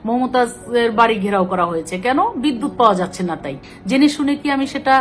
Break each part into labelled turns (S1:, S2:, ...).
S1: মমতাজের বাড়ি ঘেরাও করা হয়েছে কেন? বিদ্যুৎ পাওয়া যাচ্ছে না তাই। জেনে শুনে কি আমি সেটা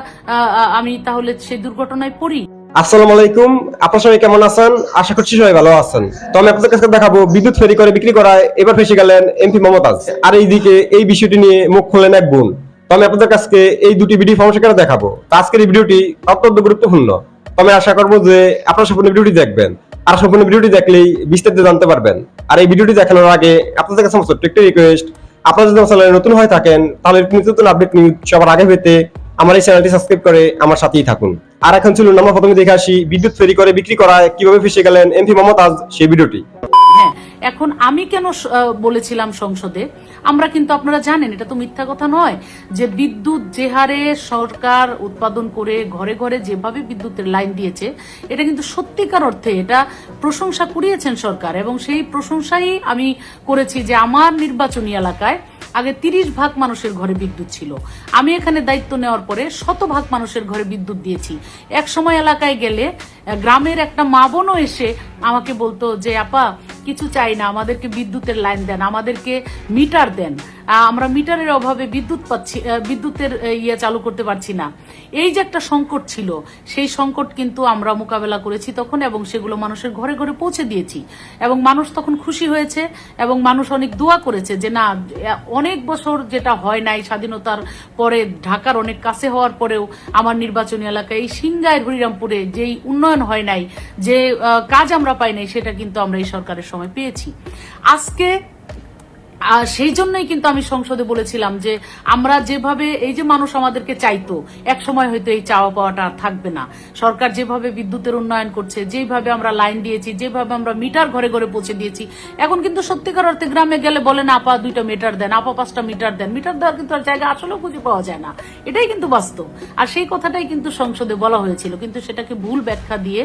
S1: আমি তাহলে সেই দুর্ঘটনায় পড়ি?
S2: আসসালামু আলাইকুম, আপনার সবাই কেমন আছেন? আশা করছি সবাই ভালো আছেন। তো আমি আপনাদের কাছে দেখাবো বিদ্যুৎ ফেরি করে বিক্রি করায় এবার ফেসে গেলেন এমপি মমতাজ। আর এইদিকে এই বিষয়টি নিয়ে মুখ খুললেন এক বোন। তো আমি আপনাদের কাছে এই দুটি ভিডিও সমস্যা দেখাবো। তো আজকের এই ভিডিওটি অত্যন্ত গুরুত্বপূর্ণ। তো আমি আশা করবো যে আপনারা সম্পূর্ণ ভিডিওটি দেখবেন, আর সম্পূর্ণ ভিডিওটি দেখলেই বিস্তারিত জানতে পারবেন। আর এই ভিডিওটি দেখানোর আগে আপনাদের কাছে আমার ছোট্ট একটা রিকোয়েস্ট, আপনারা যদি আমার চ্যানেলে নতুন হয়ে থাকেন তাহলে নতুন আপডেট নিউজ সবার আগে পেতে আমার এই চ্যানেলটি সাবস্ক্রাইব করে আমার সাথেই থাকুন। আর এখন চলুন আমরা প্রথমে দেখে আসি বিদ্যুৎ ফেরি করে বিক্রি করায় কিভাবে ফেসে গেলেন এমপি মমতাজ সেই ভিডিওটি।
S1: হ্যাঁ, এখন আমি কেন বলেছিলাম সংসদে, আমরা কিন্তু আপনারা জানেন এটা তো মিথ্যা কথা নয় যে বিদ্যুৎ যে হারে সরকার উৎপাদন করে ঘরে ঘরে যেভাবে বিদ্যুতের লাইন দিয়েছে, এটা কিন্তু সত্যিকার অর্থে এটা প্রশংসা কুড়িয়েছেন সরকার, এবং সেই প্রশংসাই আমি করেছি যে আমার নির্বাচনী এলাকায় আগে 30% মানুষের ঘরে বিদ্যুৎ ছিল। আমি এখানে দায়িত্ব নেওয়ার পরে 100% মানুষের ঘরে বিদ্যুৎ দিয়েছি। এক সময় এলাকায় গেলে গ্রামের একটা মা বোনও এসে আমাকে বলতো যে আপা কিছু চাই না, আমাদেরকে বিদ্যুতের লাইন দেন, আমাদেরকে মিটার দেন, আমরা মিটারের অভাবে বিদ্যুতের চালু করতে পারছি না। এই যে একটা সংকট ছিল, সেই সংকট কিন্তু আমরা মোকাবেলা করেছি তখন, এবং সেগুলো মানুষের ঘরে ঘরে পৌঁছে দিয়েছি, এবং মানুষ তখন খুশি হয়েছে, এবং মানুষ অনেক দোয়া করেছে যে না, অনেক বছর যেটা হয় নাই স্বাধীনতার পরে, ঢাকার অনেক কাছে হওয়ার পরেও আমার নির্বাচনী এলাকায় এই সিংগাইর হরিরামপুরে যেই উন্নয়ন হয় নাই, যে কাজ আমরা পাই নাই, সেটা কিন্তু আমরা এই সরকারের সময় পেয়েছি। আজকে সেই জন্যই কিন্তু আমি সংসদে বলেছিলাম যে আমরা যেভাবে এই যে মানুষ আমাদেরকে চাইতো, এক সময় হয়তো এই চাওয়া পাওয়াটা আর থাকবে না। সরকার যেভাবে বিদ্যুতের উন্নয়ন করছে, যেভাবে আমরা লাইন দিয়েছি, যেভাবে আমরা মিটার ঘরে ঘরে পৌঁছে দিয়েছি, এখন কিন্তু সত্যিকার অর্থে গ্রামে গেলে বলেন আপা 2টা মিটার দেন, আপা 5টা মিটার দেন। মিটার দেওয়ার কিন্তু আর জায়গা আসলেও খুঁজে পাওয়া যায় না, এটাই কিন্তু বাস্তব। আর সেই কথাটাই কিন্তু সংসদে বলা হয়েছিল, কিন্তু সেটাকে ভুল ব্যাখ্যা দিয়ে,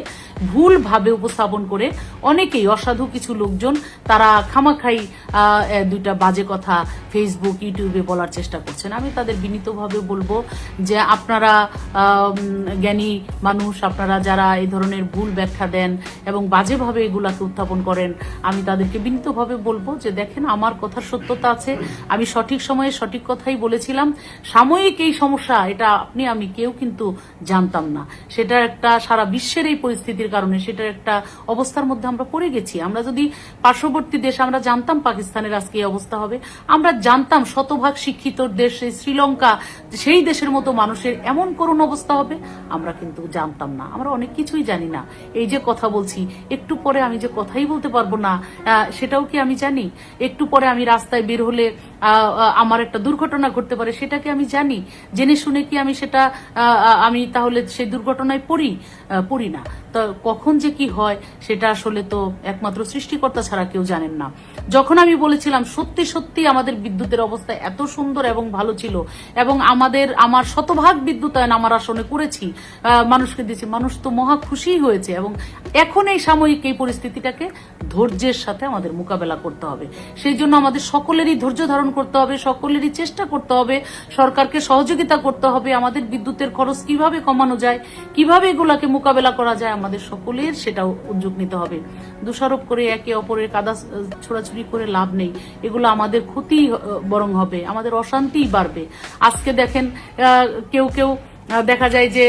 S1: ভুল ভাবে উপস্থাপন করে অনেকেই অসাধু কিছু লোকজন তারা খামাখাই 2টা বাজে কথা ফেসবুক ইউটিউবে বলার চেষ্টা করছেন। আমি তাদের বিনীতভাবে বলবো যে আপনারা জ্ঞানী মানুষ, আপনারা যারা এই ধরনের ভুল ব্যাখ্যা দেন এবং বাজেভাবে এগুলাকে উত্থাপন করেন, আমি তাদেরকে বিনীতভাবে বলবো যে দেখেন, আমার কথার সত্যতা আছে, আমি সঠিক সময়ে সঠিক কথাই বলেছিলাম। সাময়িক এই সমস্যা, এটা আপনি আমি কেউ কিন্তু জানতাম না, সেটা একটা সারা বিশ্বের এই পরিস্থিতির কারণে সেটার একটা অবস্থার মধ্যে আমরা পড়ে গেছি। আমরা যদি পার্শ্ববর্তী দেশ, আমরা জানতাম পাকিস্তানের আজকে এই অবস্থা হবে, আমরা জানতাম শতভাগ শিক্ষিত দেশ শ্রীলঙ্কা, সেই দেশের মতো মানুষের এমন করুণ অবস্থা হবে, আমরা কিন্তু জানতাম না। আমরা অনেক কিছুই জানি না। এই যে কথা বলছি, একটু পরে আমি যে কথাই বলতে পারবো না সেটাও কি আমি জানি? একটু পরে আমি রাস্তায় বের হলে আমার একটা দুর্ঘটনা ঘটতে পারে, সেটা কি আমি জানি? জেনে শুনে কি আমি সেটা আমি তাহলে সেই দুর্ঘটনায় পড়ি না? তো কখন যে কি হয় সেটা আসলে তো একমাত্র সৃষ্টিকর্তা ছাড়া কেউ জানেন না। যখন আমি বলেছিলাম সত্যি সত্যি আমাদের বিদ্যুতের অবস্থা এত সুন্দর এবং ভালো ছিল, এবং আমার 100% বিদ্যুতায়ন আমার আসনে করেছি, মানুষকে দিয়েছি, মানুষ তো মহা খুশি হয়েছে। এবং এখন এই সাময়িক এই পরিস্থিতিটাকে ধৈর্যের সাথে আমাদের মোকাবেলা করতে হবে। সেই জন্য আমাদের সকলেরই ধৈর্য ধারণ করতে হবে, সকলেরই চেষ্টা করতে হবে, সরকারকে সহযোগিতা করতে হবে। আমাদের বিদ্যুতের খরচ কিভাবে কমানো যায়, কিভাবে এগুলাকে মোকাবেলা করা যায়, আমাদের সকলের সেটাও উদ্যোগ নিতে হবে। দোষারোপ করে একে অপরের কাদা ছোড়াছুড়ি করে লাভ নেই, এগুলো আমাদের ক্ষতি বরং হবে, আমাদের অশান্তিই বাড়বে। আজকে দেখেন কেউ কেউ দেখা যায় যে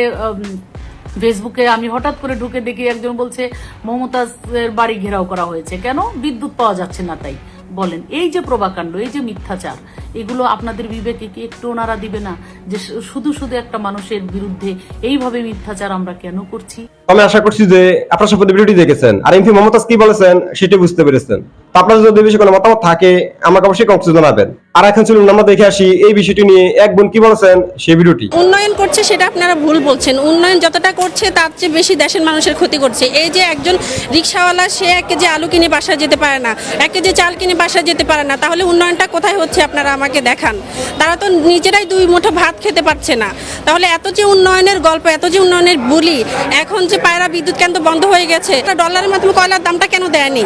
S1: ফেসবুকে আমি হঠাৎ করে ঢুকে দেখি একজন বলছে মমতাজের বাড়ি ঘেরাও করা হয়েছে কেন? বিদ্যুৎ পাওয়া যাচ্ছে না তাই। বলেন, এই যে প্রভাকাণ্ড, এই যে মিথ্যাচার, এগুলো আপনাদের বিবেকে কি একটু ওনারা দিবে না যে শুধু শুধু একটা মানুষের বিরুদ্ধে এইভাবে মিথ্যাচার আমরা কেন করছি?
S2: আমি আশা করছি যে আপনারা সম্পূর্ণ ভিডিওটি দেখেছেন, আর এমপি মমতাজ কি বলেছেন সেটা বুঝতে পেরেছেন। তো আপনাদের যদি বেশি কোনো মতামত থাকে আমাকে অবশ্যই কমেন্টে জানাবেন। আর এখন চলুন আমরা দেখে আসি এই বিষয়টি নিয়ে এক বোন কি বলেছেন সেই ভিডিওটি।
S3: উন্নয়ন করছে সেটা আপনারা ভুল বলছেন। উন্নয়ন যতটা করছে তার চেয়ে বেশি দেশের মানুষের ক্ষতি করছে। এই যে একজন রিকশাওয়ালা, সে 1 কেজি আলু কিনে বাসায় যেতে পারে না, 1 কেজি চাল কিনে বাসায় যেতে পারে না, তাহলে উন্নয়নটা কোথায় হচ্ছে আপনারা আমাকে দেখান। তারা তো নিজেরাই 2 মুঠো ভাত খেতে পারছে না। তাহলে এত যে উন্নয়নের গল্প, এত যে উন্নয়নের বুলি, এখন যে পায়রা বিদ্যুৎ কেন্দ্র বন্ধ হয়ে গেছে, $1 মাধ্যমে কয়লার দামটা কেন দেয়নি?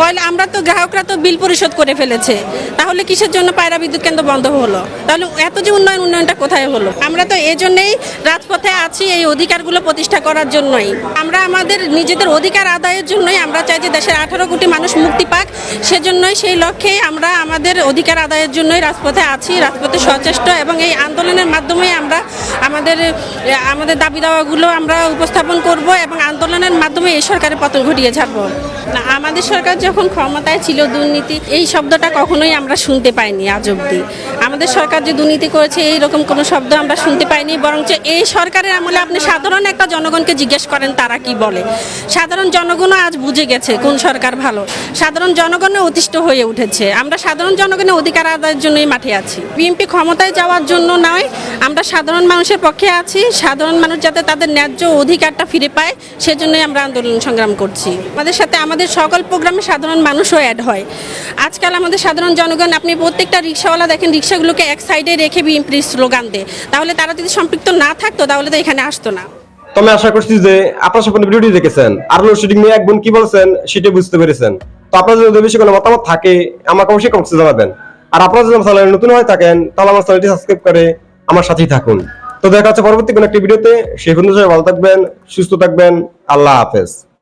S3: কয়লা আমরা তো গ্রাহকরা তো বিল পরিশোধ করে ফেলেছে, তাহলে কিসের জন্য পায়রা বিদ্যুৎ কেন্দ্র বন্ধ হলো? তাহলে এত যে উন্নয়নটা কোথায় হলো? আমরা তো এই জন্যই রাজপথে আছি, এই অধিকারগুলো প্রতিষ্ঠা করার জন্যই। আমরা আমাদের নিজেদের অধিকার আদায়ের জন্যই আমরা চাই যে দেশের 18 কোটি মানুষ মুক্তি পাক, সেজন্যই সেই লক্ষ্যেই আমরা আমাদের অধিকার আদায়ের জন্যই রাজপথে আছি, রাজপথে সচেষ্ট, এবং এই আন্দোলনের মাধ্যমে আমরা আমাদের দাবি দাওয়াগুলো আমরা উপস্থাপন করব এবং আন্দোলনের মাধ্যমে এই সরকারের পতন ঘটিয়ে ছাড়ব। না, আমাদের সরকার যখন ক্ষমতায় ছিল দুর্নীতি এই শব্দটা কখনোই আমরা শুনতে পাইনি আজ অব্দি। আমাদের সরকার যে দুর্নীতি করেছে এইরকম কোনো শব্দ আমরা শুনতে পাইনি, বরঞ্চ এই সরকারের আমলে আপনি সাধারণ একটা জনগণকে জিজ্ঞেস করেন তারা কি বলে। সাধারণ জনগণও আজ বুঝে গেছে কোন সরকার ভালো, সাধারণ জনগণও অতিষ্ঠ হয়ে উঠেছে। আমরা সাধারণ জনগণের অধিকার আদায়ের জন্যই মাঠে আছি, বিএনপি ক্ষমতায় যাওয়ার জন্য নয়। আমরা সাধারণ মানুষের পক্ষে আছি, সাধারণ মানুষ যাতে তাদের ন্যায্য অধিকারটা ফিরে পায় সেজন্যই আমরা আন্দোলন সংগ্রাম করছি। আমাদের সাথে আমাদের সকল প্রোগ্রামে সাধারণ মানুষও অ্যাড হয়। আজকাল আমাদের সাধারণ জনগণ, আপনি প্রত্যেকটা রিক্সাওয়ালা দেখেন রিক্সাগুলোকে এক সাইডে রেখে বিএনপির স্লোগান দেয়, তাহলে তারা যদি সম্পৃক্ত না থাকতো তাহলে তো এখানে আসতো না।
S2: তো আমি আশা করছি যে আপনারা সম্পূর্ণ ভিডিওটি দেখেছেন আর লোডশেডিং নিয়ে এক বোন কি বলছেন সেটা বুঝতে পেরেছেন। তো আপনাদের যদি বেশি কোনো মতামত থাকে আমাকে অবশ্যই কমেন্টে জানাবেন। আর আপনারা যদি আমার চ্যানেলে নতুন হয়ে থাকেন তাহলে আমার চ্যানেলটি সাবস্ক্রাইব করে আমার সাথেই থাকুন। তো দেখা হচ্ছে পরবর্তী কোনো একটি ভিডিওতে। সেই পর্যন্ত সবাই ভালো থাকবেন, সুস্থ থাকবেন। আল্লাহ হাফেজ।